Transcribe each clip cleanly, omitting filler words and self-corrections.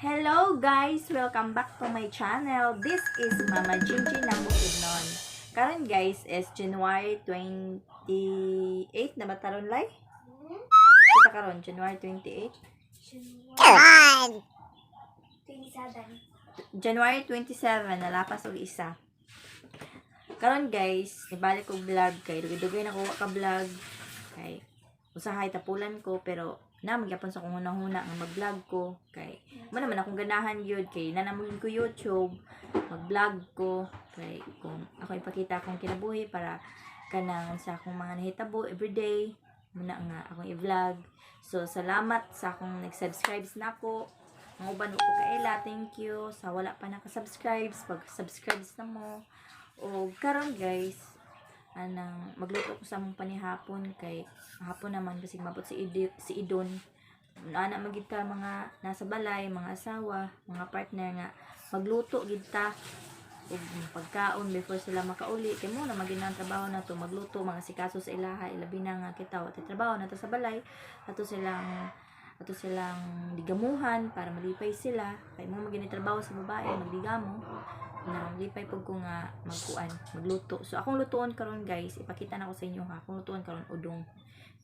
Hello guys! Welcome back to my channel. This is Mama Gingy ng Bukidnon. Karon guys is January 28 na ba taron lay? Kita karon January 28. January 27 nalapas og isa. Karon guys, ibalik ko vlog kay dugay na ko ka vlog kay usahay tapulan ko pero na magyapon sa kung hunang-huna nga mag-vlog ko kay mo naman akong ganahan yun kay nanamugin ko YouTube mag-vlog ko kay kung ako ipakita akong kinabuhi para kanang sa akong mga nahitabo everyday muna nga akong i-vlog. So salamat sa akong nag-subscribe na ako ang uban ko kaila, thank you sa wala pa naka-subscribe pag-subscribe na mo. O karon guys anang magluto ko sa mong panihapon kay hapon naman kasi mabot si Idon ana magid ka mga nasa balay, mga asawa, mga partner nga magluto gid ta og pagkaon before sila makauli kay mo na maginang trabaho na to magluto mga sikaso sa ilaha ilabi na nga kita wa trabaho na to sa balay ato silang ligamuhan para malipay sila kay mo magini trabaho sa babae magligamo na lipay pag ko nga magluto. So akong lutuon karon guys, ipakita na ko sa inyo ha. Akong lutuon karon udong.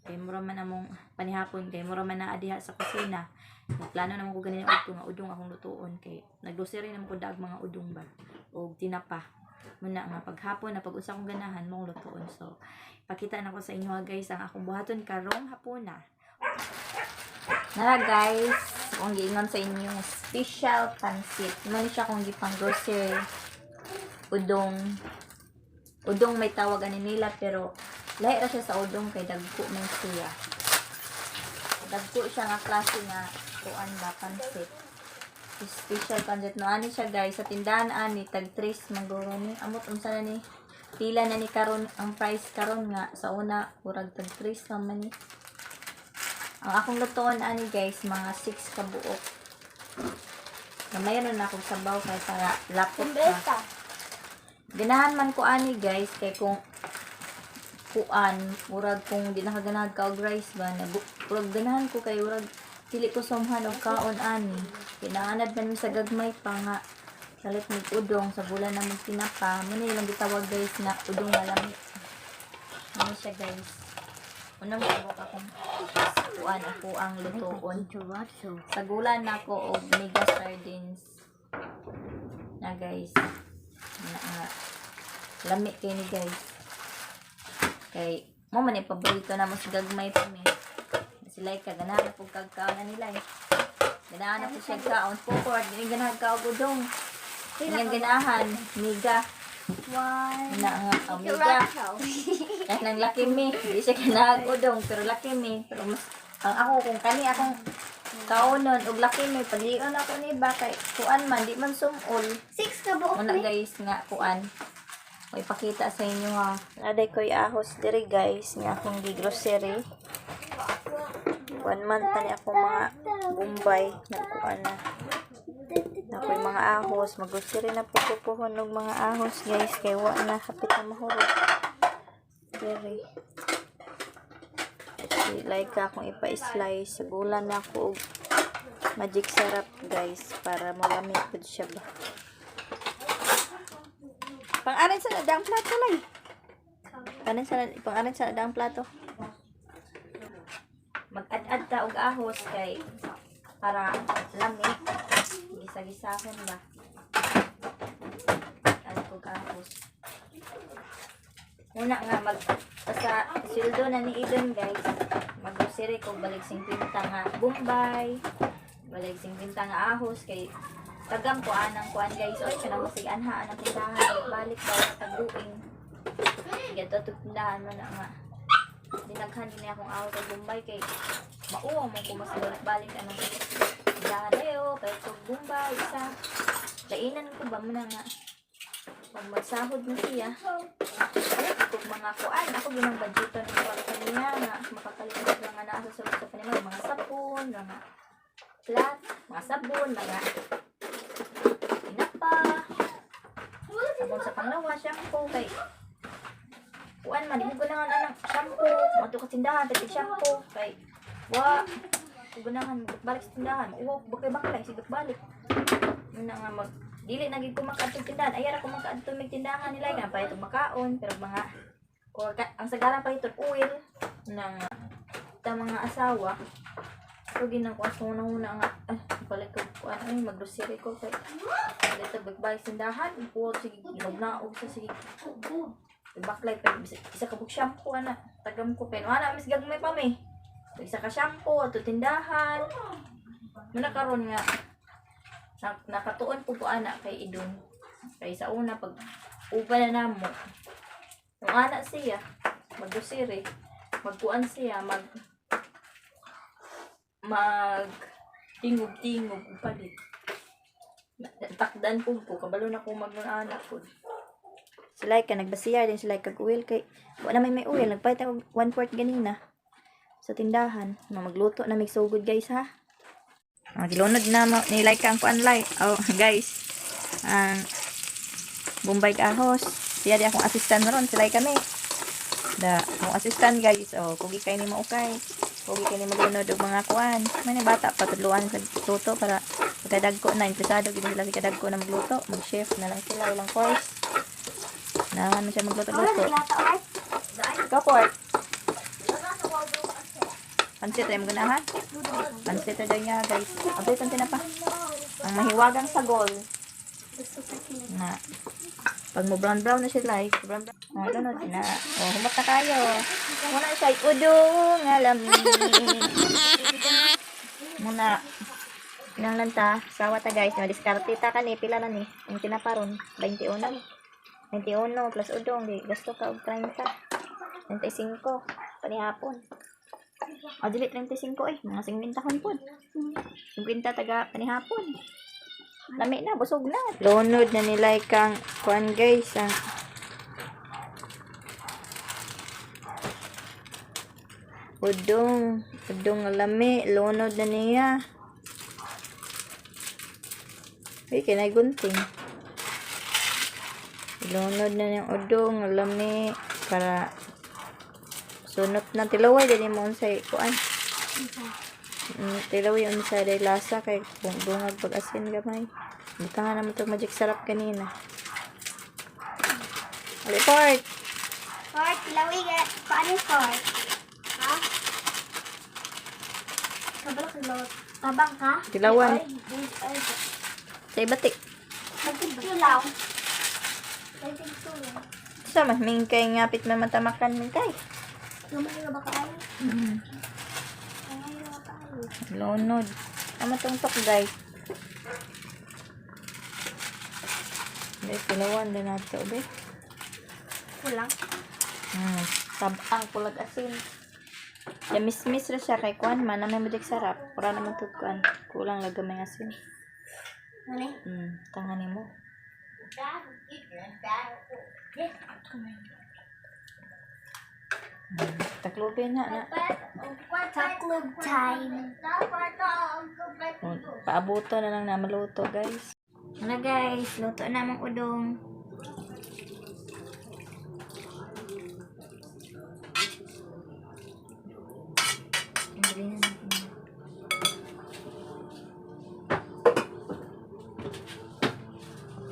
Kay mura man among panihapon kay mura man na adiha sa kusina. Plano naman ko ganin og nga udong akong lutuon kay naggrocery naman ko dag mga udong ba og tinapa. Muna nga paghapon na pag usa kong ganahan mong lutuon. So ipakita na ko sa inyo ha guys ang akong buhaton karong hapuna. Nara guys, kung giingon sa inyo special pansit. Mo ni siya kung gipang grocery. Udong may tawagan nila pero lahi ra siya sa udong kay dagko man siya. Dagko siya nga klase nga kuan ba pansit. Special pansit no ani siya guys sa tindahan ani tag 3 mangguro ni amot unsa na ni pila na ni karon ang price karon nga sa una murag tag 3 naman ni. Ang akong lutuan ani guys, mga 6 ka buok. Mayroon na akong sabaw kay para lapot na. Ganahan man ko ani guys, kay kung kuan, murag kung di nakaganahan ka og rice ba, murag ganahan ko kay murag dili ko sumhan og kaon ani. Kinaanad man mi sa gagmay pa nga salit mig udong sa bulan na mig tinapa. Muna ilang gitawag guys na udong malamig. Ano siya guys? Unang subok akong kuan ako ang lutoon. Sagulan na ako og mega sardines. Na guys. Lami kay ni guys. Kay mo man yung paborito na mas gagmay pa mi. Sila ganahan po kagkaon na nila eh. Ganahan na po siya kaon. Puport, ganahan ka og udong. Yung ganahan, mega. Na nga, amiga. Yan ang laki mi. Hindi siya kinag-udong, pero laki mi. Pero mas, ang ako, kung kani akong kaunon, og laki mi, paglion ako ni ba, kay kuan man, di man sumol. 6 ka buok Muna guys, nga kuan. O ipakita sa inyo ha. Naday ko'y ahos diri guys, nga akong gigrocery. 1 month na ni ako mga Bombay, nagkuan na. Ako'y mga ahos, mag-grocery na pupuhon ng mga ahos guys, kay wa na hapit na mahurot. Very like akong ipa-slice, sagulan na ako og magic syrup guys, para malamig po siya ba. Pang-arin sa nadang plato lang. Pang-arin sa nadang plato. Mag-ad-ad ta og ahos kay para lamig. Gisa-gisahon ba? Ano ko kahos. Una nga sa sildo na ni Idon guys. Mag-grocery ko balik 50 nga Bombay. Balik 50 nga ahos kay tagam ko anang kuan guys. Oy kana mo sig anha anang tindahan balik daw taguing. Gato tindahan mo na nga. Dinaghan din akong ahos sa Bombay kay mauwa mo ko mas balik anang Dareo, kay ito Bombay, isa. Kainan ko ba muna nga. Pag magsahod na siya. Kung mga kuan, ako ginang budgeto ng kwarta niya nga. Makakalimot mga nasa sa panimag, mga sapon, mga plat, mga sabon, mga tinapa. Sabon sa panglawa, shampoo, kay kuan man, hindi ko lang ang shampoo. Mato kasindahan, tapos shampoo, kay ganahan balik sa tindahan. Uwaw, bakay sigot balik. Muna nga dili na gid ko makaadtong tindahan. Ayara ko makaadtong mig tindahan nila nga pa ito makaon pero mga ang sagaran pa ito oil ng mga asawa. So ginang ko una nga balik ko ano mag-grocery ko kay dito bagbalik sa tindahan. Uwaw sige ginaog sa sige. Baklay pa isa ka bug shampoo ana tagam ko kay ana mis gagmay pa mi. Isa ka shampoo ato tindahan. Muna karon nga nakatuon po ana kay idon. Kay sa una pag uba na namo. Yung ana siya mag-grocery, magkuan siya mag tingog palit. Takdan po kabalo na ko mag-anak po. Sila ka nagbasiya din sila kag oil kay wala may oil nagpalit ako 1/4 ganina sa tindahan. Magluto na mig sugod guys ha. Gilunod na ni like ang kuan like. Oh guys. Ang Bombay Ahos. Siya di akong assistant ron sila kami. Akong assistant guys. Oh kugi kay ni maukay. Kugi kay ni maglunod og mga kuan. May bata patudluan sa luto para pagkadagko na interesado gid sila sa kadagko na magluto. Mag-chef na lang sila walang course. Naman siya magluto-luto. Go for it. Pansit ay maganahan. Pansit ay niya guys. Abay tanti na pa. Ang mahiwagang sagol. Na pag mo brown na siya like. Brown. Ano na. Oh, humat na kayo. Muna siya udong alam. Muna. Inang lanta. Sawa ta guys. Madiskarte ta kani pila na ni. Ang tinaparon 21. 21 plus udong di gasto ka og 30. 35 panihapon. Dili 35 mga 50 hon pod. 50 taga panihapon. Lami na busog na. Lunod na nila kang kuan guys. Udong lami lunod na niya. Kinay gunting. Lunod na ng udong, lami para sunot na tilaway din mo unsay kuan. Tilaway unsay day lasa kay kung dungag pag asin gamay. Buta nga naman itong magic sarap kanina. Report! Fort, tilaway ka. Paano fort? Ha? Kabalo ka lawat. Tabang ka? Tilawan. Sa ibatik. Magtilaw. Sa mas mingkay ngapit na matamakan mingkay. Lumay na ba kayo? Lumay na ba kayo? Lunod. Matungtok guys. Guys, tilawan din natin ube. Kulang. Sabang pulag asin. Ya mismis ra siya kay kuan man na may mudik sarap. Para naman to kuan. Kulang lagamay asin. Ano? Tangan mo. Taklubin na. Taklog time. Paabuto na lang na maluto guys. Ano guys, luto na mong udong.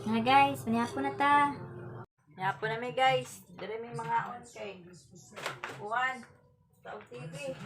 Ano guys, panihapon na ta. Yapo na may guys. Dire may mga on kay Juan. Sa TV.